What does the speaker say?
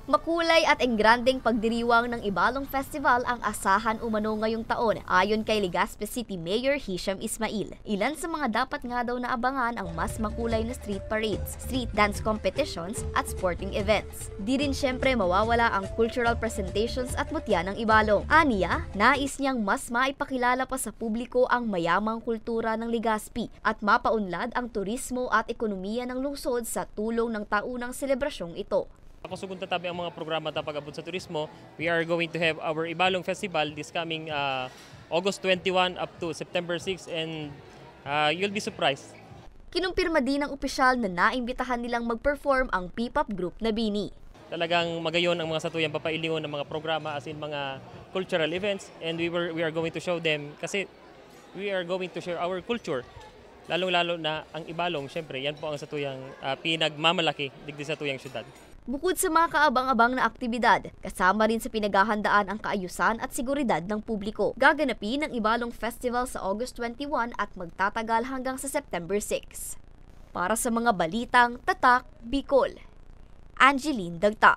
Makulay at engrandeng pagdiriwang ng Ibalong Festival ang asahan umano ngayong taon, ayon kay Legazpi City Mayor Hisham Ismail. Ilan sa mga dapat nga daw naabangan ang mas makulay na street parades, street dance competitions at sporting events. Di rin syempre mawawala ang cultural presentations at mutya ng Ibalong. Aniya, nais niyang mas maipakilala pa sa publiko ang mayamang kultura ng Legazpi at mapaunlad ang turismo at ekonomiya ng lungsod sa tulong ng taunang selebrasyong ito. Kung sugunta tabi ang mga programa ta pag-abot sa turismo, we are going to have our Ibalong Festival this coming August 21 up to September 6 and you'll be surprised. Kinumpirma din ng opisyal na naimbitahan nilang mag-perform ang P-pop group na BINI. Talagang magayon ang mga satuyang papailingon ng mga programa as in mga cultural events and we are going to show them kasi we are going to share our culture. Lalong-lalo na ang Ibalong, syempre yan po ang satuyang pinagmamalaki digdi sa tuyang syudad. Bukod sa mga kaabang-abang na aktibidad, kasama rin sa pinaghahandaan ang kaayusan at seguridad ng publiko. Gaganapin ang Ibalong Festival sa August 21 at magtatagal hanggang sa September 6. Para sa mga balitang Tatak, Bicol, Angeline Dagta.